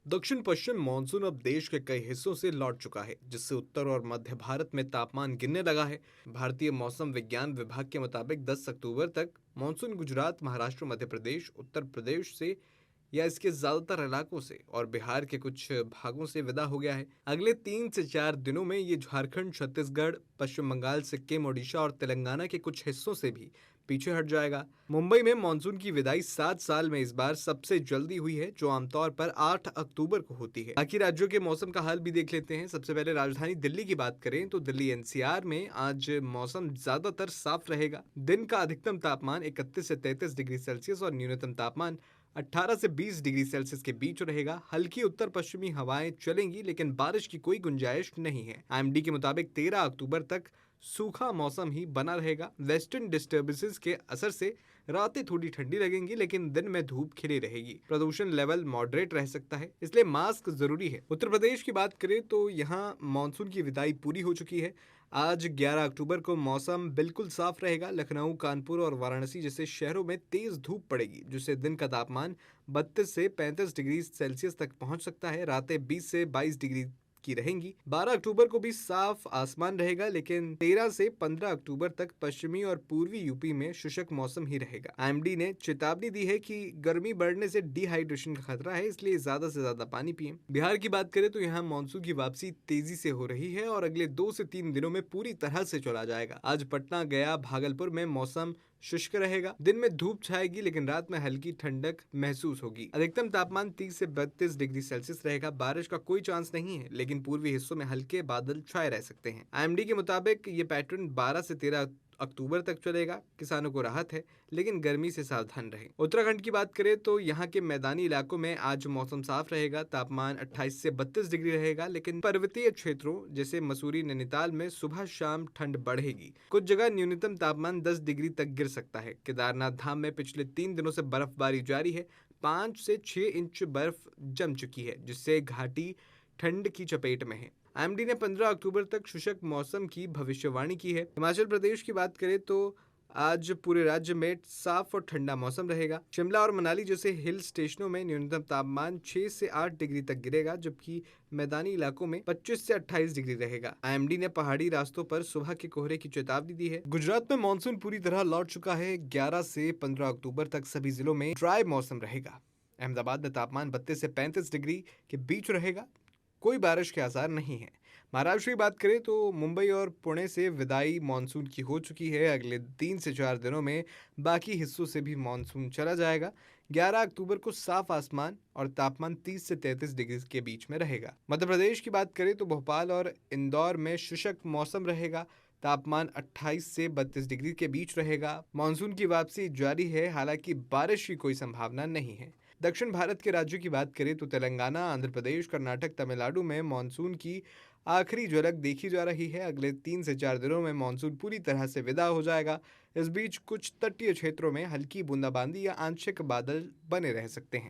दक्षिण पश्चिम मानसून अब देश के कई हिस्सों से लौट चुका है, जिससे उत्तर और मध्य भारत में तापमान गिरने लगा है। भारतीय मौसम विज्ञान विभाग के मुताबिक 10 अक्टूबर तक मानसून गुजरात, महाराष्ट्र, मध्य प्रदेश, उत्तर प्रदेश से या इसके ज्यादातर इलाकों से और बिहार के कुछ भागों से विदा हो गया है। अगले 3 से 4 दिनों में ये झारखंड, छत्तीसगढ़, पश्चिम बंगाल, सिक्किम, ओडिशा और तेलंगाना के कुछ हिस्सों से भी पीछे हट जाएगा। मुंबई में मानसून की विदाई 7 साल में इस बार सबसे जल्दी हुई है, जो आमतौर पर 8 अक्टूबर को होती है। बाकी राज्यों के मौसम का हाल भी देख लेते हैं। सबसे पहले राजधानी दिल्ली की बात करें तो दिल्ली एनसीआर में आज मौसम ज्यादातर साफ रहेगा। दिन का अधिकतम तापमान 31 से 33 डिग्री सेल्सियस और न्यूनतम तापमान 18 से 20 डिग्री सेल्सियस के बीच रहेगा। हल्की उत्तर पश्चिमी हवाएं चलेंगी, लेकिन बारिश की कोई गुंजाइश नहीं है। आईएमडी के मुताबिक 13 अक्टूबर तक सूखा मौसम ही बना रहेगा। वेस्टर्न डिस्टर्बेंसेस के असर से रातें थोड़ी ठंडी लगेंगी, लेकिन दिन में धूप खिली रहेगी। प्रदूषण लेवल मॉडरेट रह सकता है, इसलिए मास्क जरूरी है। उत्तर प्रदेश की बात करें तो यहाँ मानसून की विदाई पूरी हो चुकी है। आज 11 अक्टूबर को मौसम बिल्कुल साफ रहेगा। लखनऊ, कानपुर और वाराणसी जैसे शहरों में तेज धूप पड़ेगी, जिससे दिन का तापमान 32 से 35 डिग्री सेल्सियस तक पहुंच सकता है। रातें 20 से 22 डिग्री की रहेंगी। 12 अक्टूबर को भी साफ आसमान रहेगा, लेकिन 13 से 15 अक्टूबर तक पश्चिमी और पूर्वी यूपी में शुष्क मौसम ही रहेगा। आईएमडी ने चेतावनी दी है कि गर्मी बढ़ने से डिहाइड्रेशन का खतरा है, इसलिए ज्यादा से ज्यादा पानी पिएं। बिहार की बात करें तो यहाँ मानसून की वापसी तेजी से हो रही है और अगले 2 से 3 दिनों में पूरी तरह से चला जाएगा। आज पटना, गया, भागलपुर में मौसम शुष्क रहेगा। दिन में धूप छाएगी, लेकिन रात में हल्की ठंडक महसूस होगी। अधिकतम तापमान 30 से 32 डिग्री सेल्सियस रहेगा। बारिश का कोई चांस नहीं है, लेकिन पूर्वी हिस्सों में हल्के बादल छाए रह सकते हैं। आईएमडी के मुताबिक ये पैटर्न 12 से 13 अक्टूबर तक चलेगा। किसानों को राहत है, लेकिन गर्मी से सावधान रहें। उत्तराखंड की बात करें तो यहाँ के मैदानी इलाकों में आज मौसम साफ रहेगा। तापमान 28 से 32 डिग्री रहेगा, लेकिन पर्वतीय क्षेत्रों जैसे मसूरी, नैनीताल में सुबह शाम ठंड बढ़ेगी। कुछ जगह न्यूनतम तापमान 10 डिग्री तक गिर सकता है। केदारनाथ धाम में पिछले 3 दिनों से बर्फबारी जारी है। 5 से 6 इंच बर्फ जम चुकी है, जिससे घाटी ठंड की चपेट में है। आईएमडी ने 15 अक्टूबर तक शुष्क मौसम की भविष्यवाणी की है। हिमाचल प्रदेश की बात करें तो आज पूरे राज्य में साफ और ठंडा मौसम रहेगा। शिमला और मनाली जैसे हिल स्टेशनों में न्यूनतम तापमान 6 से 8 डिग्री तक गिरेगा, जबकि मैदानी इलाकों में 25 से 28 डिग्री रहेगा। आईएमडी ने पहाड़ी रास्तों पर सुबह के कोहरे की चेतावनी दी है। गुजरात में मानसून पूरी तरह लौट चुका है। 11 से 15 अक्टूबर तक सभी जिलों में ड्राई मौसम रहेगा। अहमदाबाद में तापमान 32 से 35 डिग्री के बीच रहेगा। कोई बारिश के आसार नहीं है। महाराष्ट्र की बात करें तो मुंबई और पुणे से विदाई मानसून की हो चुकी है। अगले 3 से 4 दिनों में बाकी हिस्सों से भी मानसून चला जाएगा। 11 अक्टूबर को साफ आसमान और तापमान 30 से 33 डिग्री के बीच में रहेगा। मध्य प्रदेश की बात करें तो भोपाल और इंदौर में शुष्क मौसम रहेगा। तापमान 28 से 32 डिग्री के बीच रहेगा। मानसून की वापसी जारी है, हालांकि बारिश की कोई संभावना नहीं है। दक्षिण भारत के राज्यों की बात करें तो तेलंगाना, आंध्र प्रदेश, कर्नाटक, तमिलनाडु में मानसून की आखिरी झलक देखी जा रही है। अगले 3 से 4 दिनों में मानसून पूरी तरह से विदा हो जाएगा। इस बीच कुछ तटीय क्षेत्रों में हल्की बूंदाबांदी या आंशिक बादल बने रह सकते हैं।